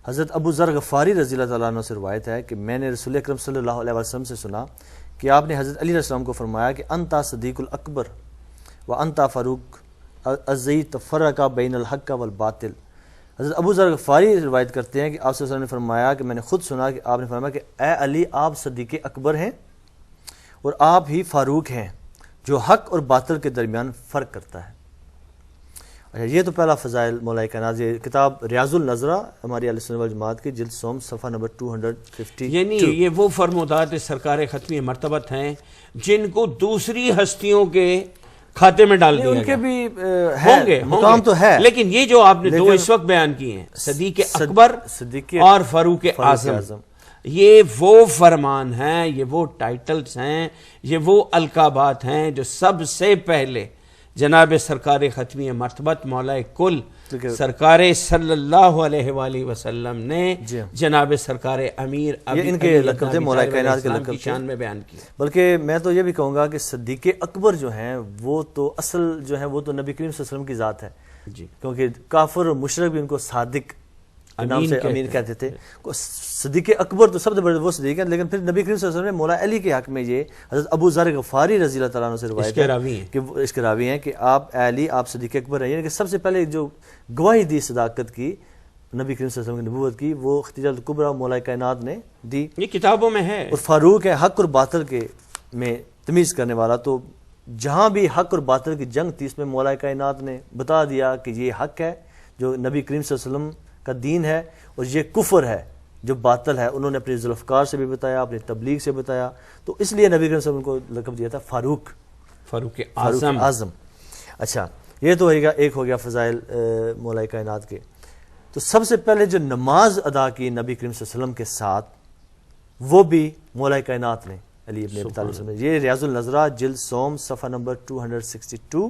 حضرت ابو ذر غفاری رضی اللہ تعالیٰ عنہ سے روایت ہے کہ میں نے رسول اکرم صلی اللہ علیہ وسلم سے سنا کہ آپ نے حضرت علی علیہ السلام کو فرمایا کہ انتا صدیق الاکبر و انتا فاروق ازئی تفرقہ بین الحق والباطل. حضرت ابو ذر غفاری روایت کرتے ہیں کہ آپ صلی اللہ علیہ وسلم نے فرمایا کہ میں نے خود سنا کہ آپ نے فرمایا کہ اے علی آپ صدیق اکبر ہیں اور آپ ہی فاروق ہیں جو حق اور باطل کے درمیان فرق کرتا ہے. اچھا یہ تو پہلا فضائل مولا کائنات. یہ کتاب ریاض النظرہ ہماری اہل سنت والجماعت کی جلد سوم صفحہ نمبر 250. یعنی یہ وہ فرمودات سرکار ختمی مرتبت ہیں جن کو دوسری ہستیوں کے کھاتے میں ڈال دیا ان کے گیا. بھی ہوں گے مقام تو ہے, لیکن یہ جو آپ نے دو اس وقت بیان کیے ہیں صدیق اکبر اور فاروق اعظم, یہ وہ فرمان ہیں, یہ وہ ٹائٹلز ہیں, یہ وہ القابات ہیں جو سب سے پہلے جناب سرکار ختمی مرتبت مولا کل سرکار صلی اللہ علیہ وآلہ وسلم نے جناب سرکار امیر ان کے لقب تھے, مولا کائنات کے لقب شان میں بیان کیا. بلکہ میں تو یہ بھی کہوں گا کہ صدیق اکبر جو ہیں وہ تو اصل جو ہیں وہ تو نبی کریم صلی اللہ علیہ وسلم کی ذات ہے جی, کیونکہ کافر اور مشرک بھی ان کو صادق نام سے امین کہتے تھے. صدیق اکبر تو سب سے بڑے وہ صدیق ہیں, لیکن پھر نبی کریم صلی اللہ علیہ وسلم نے مولا علی کے حق میں یہ حضرت ابو ذر غفاری رضی اللہ تعالیٰ عنہ سے روایت ہے کہ اس کے راوی ہیں کہ آپ علی آپ صدیق اکبر ہیں. یعنی کہ سب سے پہلے جو گواہی دی صداقت کی نبی کریم صلی اللہ علیہ وسلم کی نبوت کی وہ ختیجہ الکبریٰ مولا کائنات نے دی. یہ کتابوں میں ہے. اور فاروق ہے حق اور باطل کے میں تمیز کرنے والا. تو جہاں بھی حق اور باطل کی جنگ تھی اس میں مولا کائنات نے بتا دیا کہ یہ حق ہے جو نبی کریم صلی اللہ علیہ وسلم کا دین ہے, اور یہ کفر ہے جو باطل ہے. انہوں نے اپنے ذوالفقار سے بھی بتایا, اپنی تبلیغ سے بتایا, تو اس لیے نبی کریم صلی اللہ علیہ وسلم کو لقب دیا تھا فاروق اعظم. اچھا یہ تو ایک ہو گیا فضائل مولا کائنات کے. تو سب سے پہلے جو نماز ادا کی نبی کریم صلی اللہ علیہ وسلم کے ساتھ وہ بھی مولا کائنات نے علی ابن ابی طالب نے. یہ ریاض النظرہ جلد سوم صفحہ نمبر 262,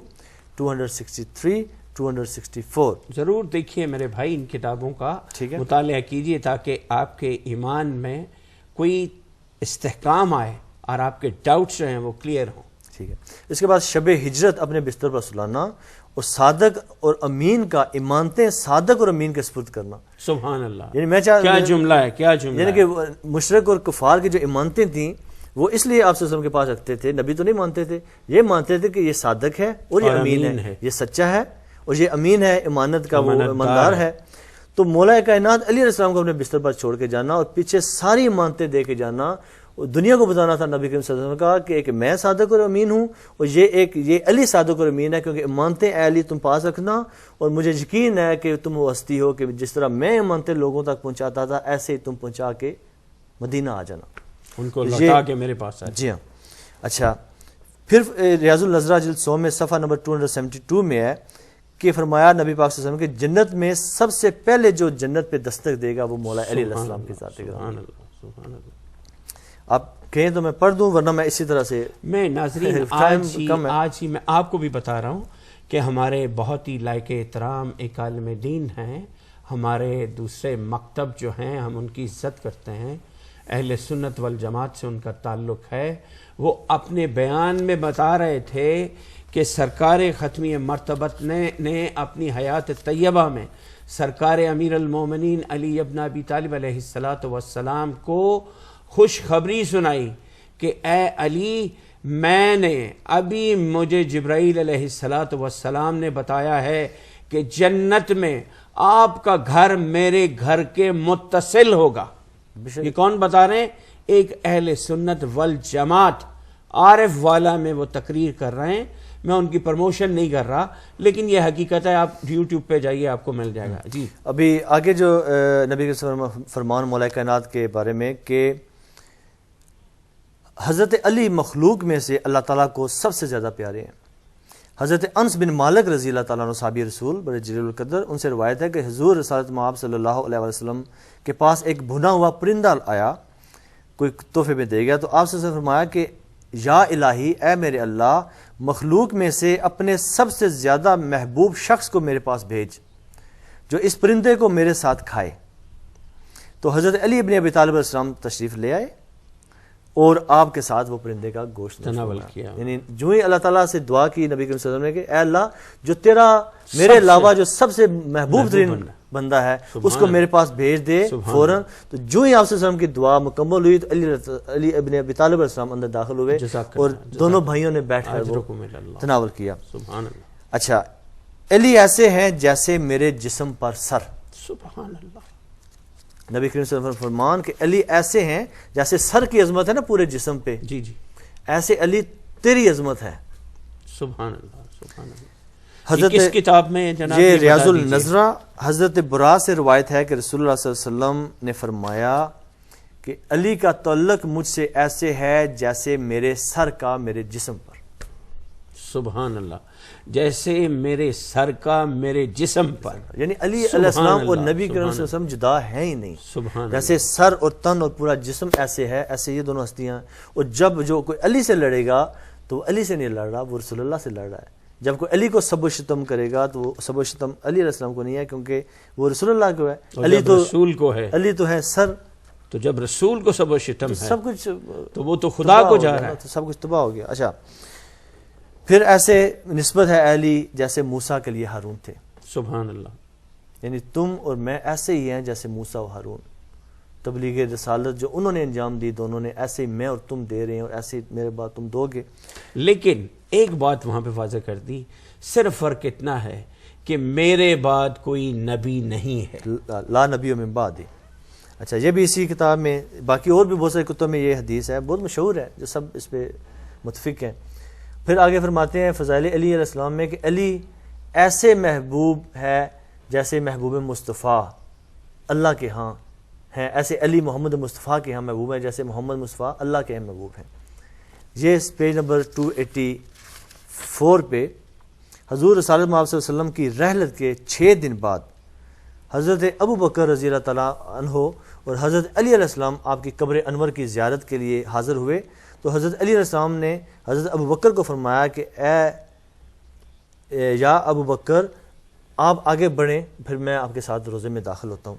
263, 264. ضرور دیکھیے میرے بھائی, ان کتابوں کا مطالعہ کیجئے تاکہ آپ کے ایمان میں کوئی استحکام آئے اور آپ کے ڈاؤٹس جو ہیں وہ کلیئر ہوں. ٹھیک ہے. اس کے بعد شب ہجرت اپنے بستر پر سلانا اور صادق اور امین کا امانتیں صادق اور امین کے سپرد کرنا. سبحان اللہ, یعنی میں کیا جملہ ہے, کیا جملہ. یعنی کہ مشرک اور کفار کی جو امانتیں تھیں وہ اس لیے آپ صلی اللہ علیہ وسلم کے پاس رکھتے تھے. نبی تو نہیں مانتے تھے, یہ مانتے تھے کہ یہ صادق ہے اور یہ امین ہے, یہ سچا ہے اور یہ امین ہے, امانت کا وہ ایماندار ہے. تو مولا کائنات علی علیہ السلام کو اپنے بستر پر چھوڑ کے جانا اور پیچھے ساری امانتیں دے کے جانا, دنیا کو بتانا تھا نبی کریم صلی اللہ علیہ وسلم کا کہ ایک میں صادق اور امین ہوں اور یہ علی صادق اور امین ہے, کیونکہ امانتیں اے علی تم پاس رکھنا اور مجھے یقین ہے کہ تم وہ ہستی ہو کہ جس طرح میں امانتیں لوگوں تک پہنچاتا تھا ایسے ہی تم پہنچا کے مدینہ آ جانا, ان کو لوٹا کے میرے پاس آئے. جی ہاں. اچھا پھر ریاض النظرہ جلد 100 میں صفحہ نمبر 272 میں ہے کہ فرمایا نبی پاک صلی اللہ علیہ وسلم کہ جنت میں سب سے پہلے جو جنت پہ دستک دے گا وہ مولا علی علیہ السلام کی ذات ہے. آپ کہیں تو میں پڑھ دوں ورنہ میں اسی طرح سے میں ناظرین آج ہی میں آپ کو بھی بتا رہا ہوں کہ ہمارے بہت ہی لائق احترام ایک عالم دین ہیں, ہمارے دوسرے مکتب جو ہیں ہم ان کی عزت کرتے ہیں, اہل سنت والجماعت سے ان کا تعلق ہے. وہ اپنے بیان میں بتا رہے تھے کہ سرکار ختمی مرتبت نے اپنی حیات طیبہ میں سرکار امیر المومنین علی ابن ابی طالب علیہ السلام کو خوشخبری سنائی کہ اے علی, میں نے ابھی مجھے جبرائیل علیہ السلام نے بتایا ہے کہ جنت میں آپ کا گھر میرے گھر کے متصل ہوگا. یہ کون بتا رہے ہیں؟ ایک اہل سنت والجماعت عارف والا میں وہ تقریر کر رہے ہیں. میں ان کی پروموشن نہیں کر رہا, لیکن یہ حقیقت ہے. آپ یوٹیوب پہ جائیے آپ کو مل جائے گا. جی ابھی آگے جو نبی کے فرمان مولا کائنات کے بارے میں کہ حضرت علی مخلوق میں سے اللہ تعالیٰ کو سب سے زیادہ پیارے ہیں. حضرت انس بن مالک رضی اللہ تعالیٰ عنہ صحابی رسول بڑے جلیل القدر, ان سے روایت ہے کہ حضور رسالت مآب صلی اللہ علیہ وسلم کے پاس ایک بھنا ہوا پرندہ آیا, کوئی تحفے میں دے گیا, تو آپ سے فرمایا کہ یا الہی, اے میرے اللہ, مخلوق میں سے اپنے سب سے زیادہ محبوب شخص کو میرے پاس بھیج جو اس پرندے کو میرے ساتھ کھائے. تو حضرت علی ابن ابی طالب علیہ السلام تشریف لے آئے اور آپ کے ساتھ وہ پرندے کا گوشت تناول کیا. یعنی جو ہی اللہ تعالیٰ سے دعا کی نبی کریم صلی اللہ علیہ وسلم نے کہ اے اللہ, جو تیرا میرے علاوہ جو سب سے محبوب ترین بندہ ہے اس کو میرے پاس بھیج دے فوراً. تو جو ہی آپ صلی اللہ علیہ وسلم کی دعا مکمل ہوئی تو علی ابن ابی طالب علیہ السلام اندر داخل ہوئے اور دونوں بھائیوں نے بیٹھ کر وہ تناول کیا. سبحان اللہ. اچھا علی ایسے ہیں جیسے میرے جسم پر سر. سبحان اللہ. نبی کریم صلی اللہ علیہ وسلم فرمان کہ علی ایسے ہیں جیسے سر کی عظمت ہے نا پورے جسم پہ, جی جی, ایسے علی تیری عظمت ہے. سبحان اللہ سبحان اللہ. حضرت کس کتاب میں جناب؟ یہ ریاض النظرہ. حضرت برا سے روایت ہے کہ رسول اللہ صلی اللہ علیہ وسلم نے فرمایا کہ علی کا تعلق مجھ سے ایسے ہے جیسے میرے سر کا میرے جسم پر. سبحان اللہ. جیسے میرے سر کا میرے جسم پر, یعنی علی علیہ السلام اور نبی کریم صلی اللہ علیہ وسلم جدا ہے ہی نہیں. جیسے سر اور تن اور پورا جسم ایسے ہے, ایسے یہ دونوں ہستیاں. اور جب جو کوئی علی سے لڑے گا تو وہ علی سے نہیں لڑ رہا, وہ رسول اللہ سے لڑ رہا ہے. جب کوئی علی کو سب و شتم کرے گا تو وہ سب و شتم علی علیہ السلام کو نہیں ہے, کیونکہ وہ رسول اللہ کو ہے. علی تو رسول کو ہے, علی تو ہے سر. تو جب رسول کو سب و شتم ہے سب کچھ تو وہ تو خدا کو جا رہا ہے, تو سب کچھ تباہ ہو گیا. اچھا, پھر ایسے نسبت ہے علی جیسے موسیٰ کے لیے ہارون تھے. سبحان اللہ. یعنی تم اور میں ایسے ہی ہیں جیسے موسیٰ و ہارون. تبلیغ رسالت جو انہوں نے انجام دی دونوں نے, ایسے ہی میں اور تم دے رہے ہیں, اور ایسے میرے بعد تم دو گے. لیکن ایک بات وہاں پہ واضح کر دی, صرف فرق اتنا ہے کہ میرے بعد کوئی نبی نہیں ہے. لا نبی من بعدی. اچھا, یہ بھی اسی کتاب میں, باقی اور بھی بہت سارے کتب میں یہ حدیث ہے, بہت مشہور ہے, جو سب اس پہ متفق ہیں. پھر آگے فرماتے ہیں فضائل علی علیہ السلام میں کہ علی ایسے محبوب ہے جیسے محبوب مصطفیٰ اللہ کے ہاں ہیں, ایسے علی محمد مصطفیٰ کے ہاں محبوب ہیں جیسے محمد مصطفیٰ اللہ کے ہاں محبوب ہیں. یہ پیج نمبر 284 پہ حضور رسالت محمد صلی اللہ علیہ وسلم کی رحلت کے 6 دن بعد حضرت ابو بکر رضی اللہ تعالیٰ عنہ اور حضرت علی علیہ السلام آپ کی قبر انور کی زیارت کے لیے حاضر ہوئے. تو حضرت علی علیہ السلام نے حضرت ابو بکر کو فرمایا کہ یا ابو بکر آپ آگے بڑھیں, پھر میں آپ کے ساتھ روزے میں داخل ہوتا ہوں.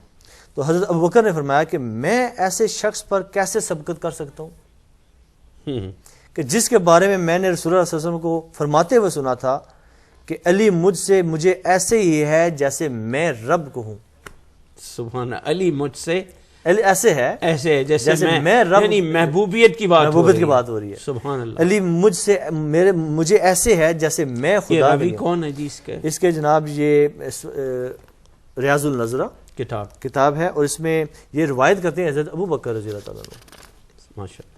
تو حضرت ابو بکر نے فرمایا کہ میں ایسے شخص پر کیسے سبقت کر سکتا ہوں کہ جس کے بارے میں نے رسول اللہ صلی اللہ علیہ وسلم کو فرماتے ہوئے سنا تھا کہ علی مجھے ایسے ہی ہے جیسے میں رب کو ہوں. سبحان اللہ. علی مجھ سے ایسے ہے, ایسے ہے جیسے میں رب, یعنی محبوبیت کی بات ہو رہی ہے. سبحان اللہ. علی مجھے ایسے ہے جیسے میں خدا. یہ کون ہے جی اس کے جناب یہ ریاض النظرہ کتاب ہے, اور اس میں یہ روایت کرتے ہیں حضرت ابو بکر رضی اللہ تعالیٰ عنہ. ماشاء اللہ.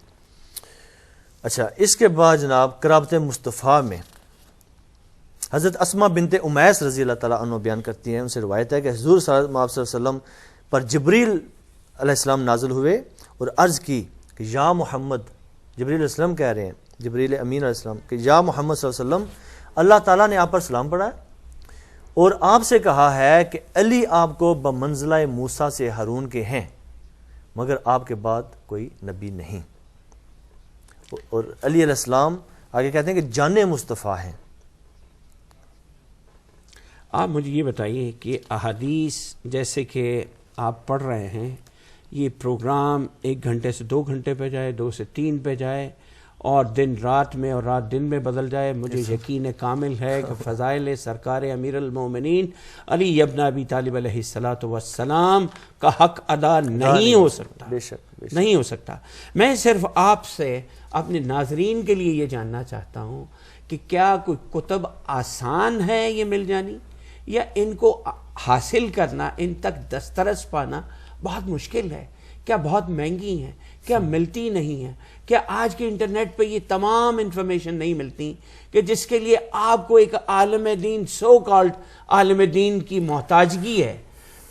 اچھا, اس کے بعد جناب قرابت مصطفیٰ میں حضرت اسما بنت امیس رضی اللہ تعالیٰ عنہ بیان کرتی ہیں, ان سے روایت ہے کہ حضور صلی اللہ علیہ وسلم پر جبریل علیہ السلام نازل ہوئے اور عرض کی کہ یا محمد, جبریل علیہ السلام کہہ رہے ہیں, جبریل امین علیہ السلام, کہ یا محمد صلی اللہ علیہ وسلم, اللہ تعالیٰ نے آپ پر سلام پڑھا ہے اور آپ سے کہا ہے کہ علی آپ کو بمنزلہ موسیٰ سے ہارون کے ہیں, مگر آپ کے بعد کوئی نبی نہیں. اور علی علیہ السلام آگے کہتے ہیں کہ جان مصطفیٰ ہیں. آپ مجھے یہ بتائیے کہ احادیث جیسے کہ آپ پڑھ رہے ہیں, یہ پروگرام 1 گھنٹے سے 2 گھنٹے پہ جائے, 2 سے 3 پہ جائے, اور دن رات میں اور رات دن میں بدل جائے, مجھے یقین کامل ہے کہ فضائل سرکار امیر المومنین علی ابن ابی طالب علیہ الصلوۃ والسلام کا حق ادا نہیں ہو سکتا. بے شک نہیں ہو سکتا. میں صرف آپ سے اپنے ناظرین کے لیے یہ جاننا چاہتا ہوں کہ کیا کوئی کتب آسان ہے یہ مل جانی, یا ان کو حاصل کرنا, ان تک دسترس پانا بہت مشکل ہے؟ کیا بہت مہنگی ہیں؟ کیا ملتی نہیں ہیں؟ کیا آج کے انٹرنیٹ پہ یہ تمام انفارمیشن نہیں ملتی کہ جس کے لیے آپ کو ایک عالم دین, سو کالڈ عالم دین کی محتاجگی ہے؟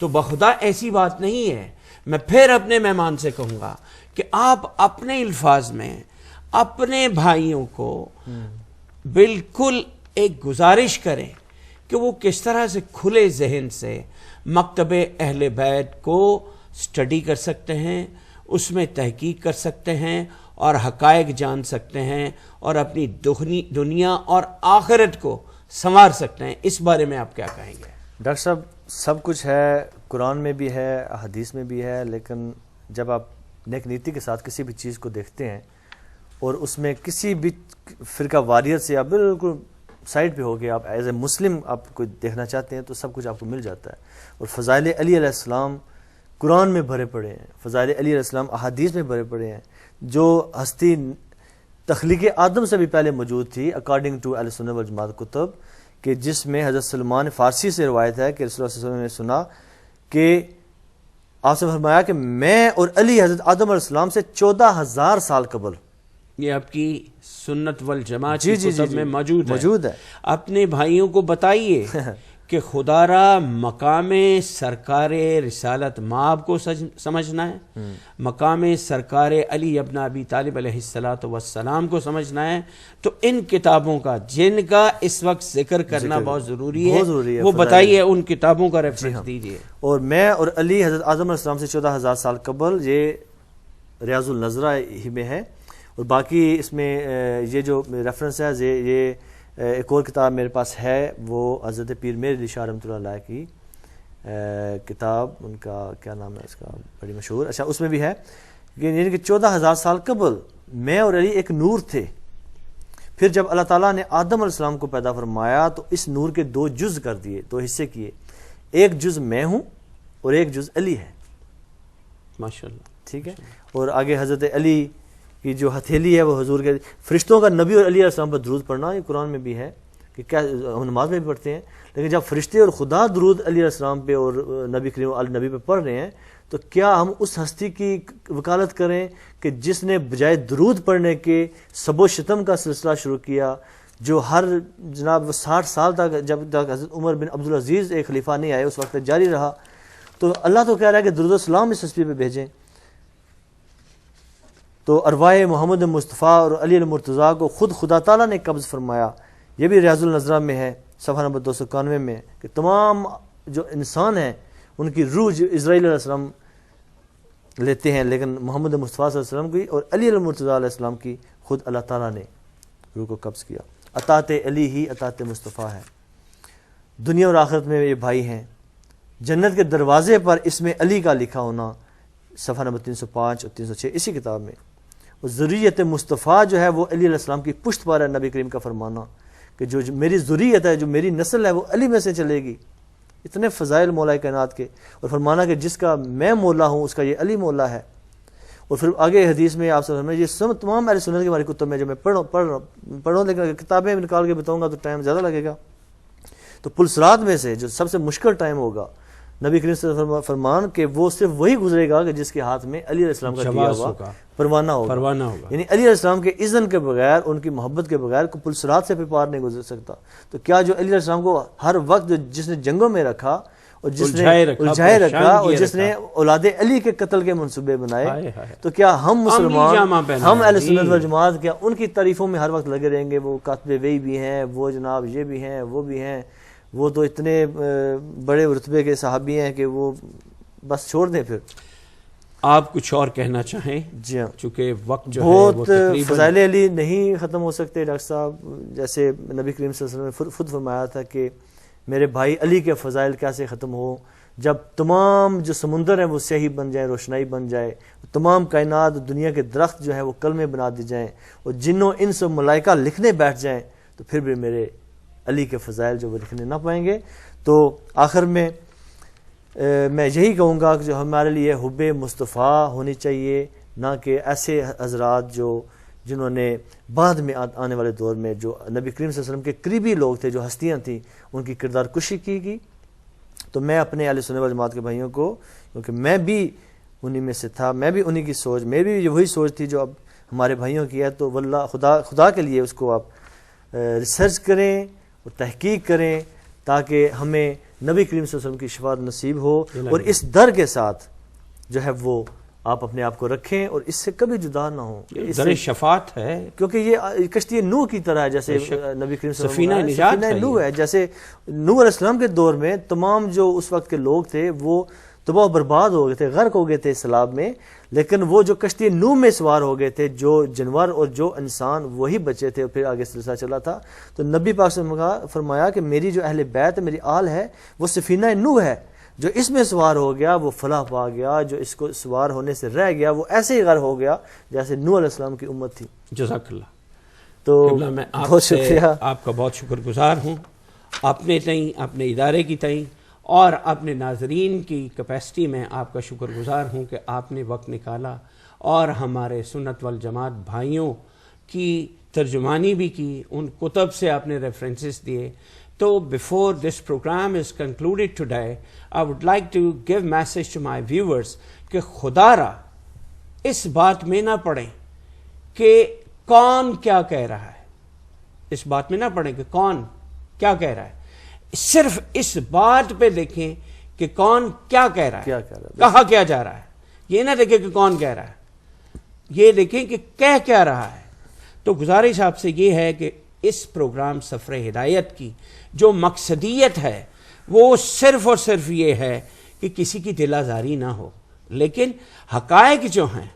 تو بخدا ایسی بات نہیں ہے. میں پھر اپنے مہمان سے کہوں گا کہ آپ اپنے الفاظ میں اپنے بھائیوں کو بالکل ایک گزارش کریں کہ وہ کس طرح سے کھلے ذہن سے مکتب اہل بیت کو سٹڈی کر سکتے ہیں, اس میں تحقیق کر سکتے ہیں اور حقائق جان سکتے ہیں, اور اپنی دنیا اور آخرت کو سنوار سکتے ہیں. اس بارے میں آپ کیا کہیں گے؟ ڈاکٹر صاحب, سب کچھ ہے, قرآن میں بھی ہے, حدیث میں بھی ہے, لیکن جب آپ نیک نیتی کے ساتھ کسی بھی چیز کو دیکھتے ہیں اور اس میں کسی بھی فرقہ واریت سے آپ بالکل سائڈ پہ ہو گئے, آپ ایز اے مسلم آپ کو دیکھنا چاہتے ہیں تو سب کچھ آپ کو مل جاتا ہے. اور فضائل علی علیہ السلام قرآن میں بھرے پڑے ہیں, فضائل علی علیہ السلام احادیث میں بھرے پڑے ہیں. جو ہستی تخلیق آدم سے بھی پہلے موجود تھی اکارڈنگ ٹو اہل سنت والجماعت کتب, کہ جس میں حضرت سلمان فارسی سے روایت ہے کہ رسول اللہ صلی اللہ علیہ وسلم نے سنا کہ آپ سے فرمایا کہ میں اور علی حضرت آدم علیہ السلام سے 14,000 سال قبل. یہ آپ کی سنت والجماعت جی کی کتب میں موجود ہے. اپنے بھائیوں کو بتائیے کہ خدا را مقام سرکار رسالت مآب کو سمجھنا ہے، مقام سرکار علی ابن ابی طالب علیہ السلام کو سمجھنا ہے، تو ان کتابوں کا جن کا اس وقت ذکر کرنا بہت ضروری ہے وہ بتائیے، ان کتابوں کا ریفرنس دیجیے. اور میں اور علی حضرت آدم علیہ السلام سے 14,000 سال قبل، یہ ریاض النظرہ ہی میں ہے. اور باقی اس میں یہ جو ریفرنس ہے یہ ایک اور کتاب میرے پاس ہے، وہ حضرت پیر میر علی شاہ رحمۃ اللہ علیہ کی کتاب، ان کا کیا نام ہے اس کا، بڑی مشہور. اچھا اس میں بھی ہے یعنی کہ 14,000 سال قبل میں اور علی ایک نور تھے. پھر جب اللہ تعالیٰ نے آدم علیہ السلام کو پیدا فرمایا تو اس نور کے 2 جز کر دیے، 2 حصے کیے. ایک جز میں ہوں اور ایک جز علی ہے. ماشاءاللہ. ٹھیک ہے. اور آگے حضرت علی کی جو ہتھیلی ہے وہ حضور کے فرشتوں کا نبی اور علی علیہ السلام پر درود پڑھنا، یہ قرآن میں بھی ہے کہ کیا ہم نماز میں بھی پڑھتے ہیں، لیکن جب فرشتے اور خدا درود علی علیہ السلام پہ اور نبی کریم النبی پہ پڑھ رہے ہیں تو کیا ہم اس ہستی کی وکالت کریں کہ جس نے بجائے درود پڑھنے کے سب و شتم کا سلسلہ شروع کیا، جو ہر جناب 60 سال تک، جب تک حضرت عمر بن عبدالعزیز ایک خلیفہ نہیں آئے اس وقت جاری رہا. تو اللہ تو کہہ رہا ہے کہ درود و سلام اس ہستی پہ بھیجیں. تو ارواح محمد مصطفیٰ اور علی المرتضیٰ کو خود خدا تعالیٰ نے قبض فرمایا. یہ بھی ریاض النظرہ میں ہے صفحہ نمبر 291 میں کہ تمام جو انسان ہیں ان کی روح اسرائیل علیہ السلام لیتے ہیں، لیکن محمد مصطفیٰ صلی اللہ علیہ وسلم کی اور علی المرتضیٰ علیہ السلام کی خود اللہ تعالیٰ نے روح کو قبض کیا. اطاعت علی ہی اطاعت مصطفیٰ ہے. دنیا اور آخرت میں یہ بھائی ہیں. جنت کے دروازے پر اس میں علی کا لکھا ہونا، صفحہ نمبر 305 اور 306 اسی کتاب میں. اور ذریت مصطفیٰ جو ہے وہ علی علیہ السلام کی پشت پر ہے. نبی کریم کا فرمانا کہ جو میری ذریت ہے، جو میری نسل ہے، وہ علی میں سے چلے گی. اتنے فضائل مولا کائنات کے. اور فرمانا کہ جس کا میں مولا ہوں اس کا یہ علی مولا ہے. اور پھر آگے حدیث میں آپ سے یہ سب تمام اہل سنت کی ہماری کتب میں جو میں پڑھوں لیکن کتابیں نکال کے بتاؤں گا تو ٹائم زیادہ لگے گا. تو پلسرات میں سے جو سب سے مشکل ٹائم ہوگا، نبی کریم صلی اللہ علیہ وسلم فرمان کہ وہ صرف وہی گزرے گا کہ جس کے ہاتھ میں علی علیہ السلام کا دیا ہوا پروانہ ہوگا. یعنی علی علیہ السلام کے اذن کے بغیر، ان کی محبت کے بغیر کوئی پلسرات سے پار نہیں گزر سکتا. تو کیا جو علی علیہ السلام کو ہر وقت جس نے جنگوں میں رکھا اور جس نے الجھائے رکھا اور جس نے اولاد علی کے قتل کے منصوبے بنائے، تو کیا ہم مسلمان، ہم اہل سنت والجماعت کیا ان کی تعریفوں میں ہر وقت لگے رہیں گے؟ وہ کاتب وحی بھی ہیں، وہ جناب یہ بھی ہیں، وہ بھی ہیں، وہ تو اتنے بڑے رتبے کے صحابی ہیں کہ وہ بس چھوڑ دیں. پھر آپ کچھ اور کہنا چاہیں؟ جی ہاں، چونکہ وقت جو بہت فضائل علی نہیں ختم ہو سکتے ڈاکٹر صاحب. جیسے نبی کریم صلی اللہ علیہ وسلم نے خود فرمایا تھا کہ میرے بھائی علی کے فضائل کیسے ختم ہو، جب تمام جو سمندر ہیں وہ سیاہی بن جائیں، روشنائی بن جائے، تمام کائنات دنیا کے درخت جو ہیں وہ کلمے بنا دی جائیں، اور جنوں انس و ملائکہ لکھنے بیٹھ جائیں، تو پھر بھی میرے علی کے فضائل جو وہ لکھنے نہ پائیں گے. تو آخر میں میں یہی کہوں گا کہ جو ہمارے لیے حب مصطفیٰ ہونی چاہیے، نہ کہ ایسے حضرات جنہوں نے بعد میں آنے والے دور میں جو نبی کریم صلی اللہ علیہ وسلم کے قریبی لوگ تھے، جو ہستیاں تھیں، ان کی کردار کشی کی گئی. تو میں اپنے اہل سنت والجماعت کے بھائیوں کو، کیونکہ میں بھی انہی میں سے تھا، میں بھی انہی کی سوچ، میں بھی وہی سوچ تھی جو اب ہمارے بھائیوں کی ہے، تو واللہ خدا کے لیے اس کو آپ ریسرچ کریں اور تحقیق کریں تاکہ ہمیں نبی کریم صلی اللہ علیہ وسلم کی شفاعت نصیب ہو. اور اس در کے ساتھ جو ہے وہ آپ اپنے آپ کو رکھیں اور اس سے کبھی جدا نہ ہوں. در شفاعت ہے، کیونکہ یہ کشتی نوح کی طرح ہے، جیسے نبی کریم صلی اللہ سفینہ علیہ نجات وسلم نوح ہے. جیسے نوح علیہ السلام کے دور میں تمام جو اس وقت کے لوگ تھے وہ تباہ و برباد ہو گئے تھے، غرق ہو گئے تھے سیلاب میں، لیکن وہ جو کشتی نوح میں سوار ہو گئے تھے، جو جانور اور جو انسان وہی بچے تھے، پھر آگے سلسلہ چلا تھا. تو نبی پاک صلی اللہ علیہ وسلم نے فرمایا کہ میری جو اہل بیت میری آل ہے وہ سفینہ نوح ہے، جو اس میں سوار ہو گیا وہ فلاح پا گیا، جو اس کو سوار ہونے سے رہ گیا وہ ایسے ہی غرق ہو گیا جیسے نوح علیہ السلام کی امت تھی. جزاک اللہ. تو میں بہت شکریہ، آپ کا بہت شکر گزار ہوں، اپنے تئیں، اپنے ادارے کی تئیں اور اپنے ناظرین کی کیپیسٹی میں آپ کا شکر گزار ہوں کہ آپ نے وقت نکالا اور ہمارے سنت والجماعت بھائیوں کی ترجمانی بھی کی، ان کتب سے آپ نے ریفرنسز دیے. تو before this program is concluded today, I would like to give message to my viewers کہ خدا را اس بات میں نہ پڑیں کہ کون کیا کہہ رہا ہے، اس بات میں نہ پڑیں کہ کون کیا کہہ رہا ہے، صرف اس بات پہ دیکھیں کہ کون کیا کہہ رہا ہے، کہا کیا جا رہا ہے. یہ نہ دیکھیں کہ کون کہہ رہا ہے، یہ دیکھیں کہ کہہ کیا رہا ہے. تو گزارش آپ سے یہ ہے کہ اس پروگرام سفر ہدایت کی جو مقصدیت ہے وہ صرف اور صرف یہ ہے کہ کسی کی دل آزاری نہ ہو، لیکن حقائق جو ہیں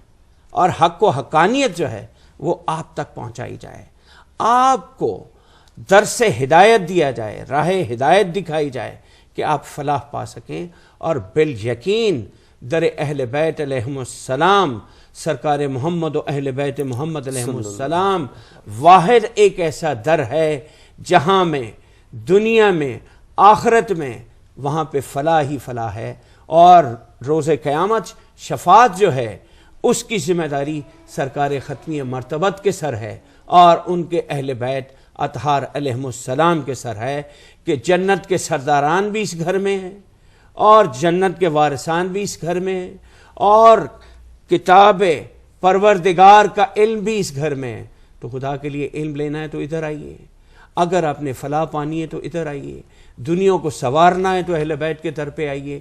اور حق و حقانیت جو ہے وہ آپ تک پہنچائی جائے، آپ کو درس ہدایت دیا جائے، راہ ہدایت دکھائی جائے کہ آپ فلاح پا سکیں. اور بالیقین در اہل بیت علیہم السلام، سرکار محمد و اہل بیت محمد علیہم السلام واحد ایک ایسا در ہے جہاں میں دنیا میں آخرت میں وہاں پہ فلاح ہی فلاح ہے. اور روز قیامت شفاعت جو ہے اس کی ذمہ داری سرکار ختمی مرتبت کے سر ہے اور ان کے اہل بیت اطہار علیہم السلام کے سر ہے کہ جنت کے سرداران بھی اس گھر میں ہیں اور جنت کے وارثان بھی اس گھر میں ہیں اور کتاب پروردگار کا علم بھی اس گھر میں ہے. تو خدا کے لیے علم لینا ہے تو ادھر آئیے، اگر آپ نے فلاح پانی ہے تو ادھر آئیے، دنیا کو سنوارنا ہے تو اہل بیت کے در پہ آئیے،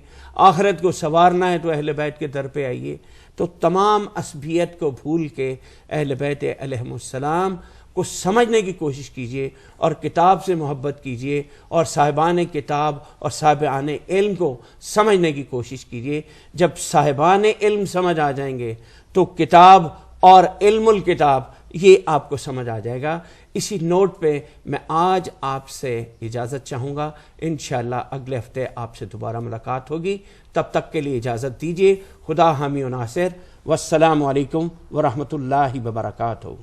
آخرت کو سنوارنا ہے تو اہل بیت کے در پہ آئیے. تو تمام عصبیت کو بھول کے اہل بیت علیہم السلام کو سمجھنے کی کوشش کیجئے اور کتاب سے محبت کیجئے اور صاحبان کتاب اور صاحبان علم کو سمجھنے کی کوشش کیجئے. جب صاحبان علم سمجھ آ جائیں گے تو کتاب اور علم الکتاب یہ آپ کو سمجھ آ جائے گا. اسی نوٹ پہ میں آج آپ سے اجازت چاہوں گا، انشاءاللہ اگلے ہفتے آپ سے دوبارہ ملاقات ہوگی. تب تک کے لیے اجازت دیجیے. خدا حامی و ناصر، والسلام علیکم ورحمۃ اللہ وبرکاتہ.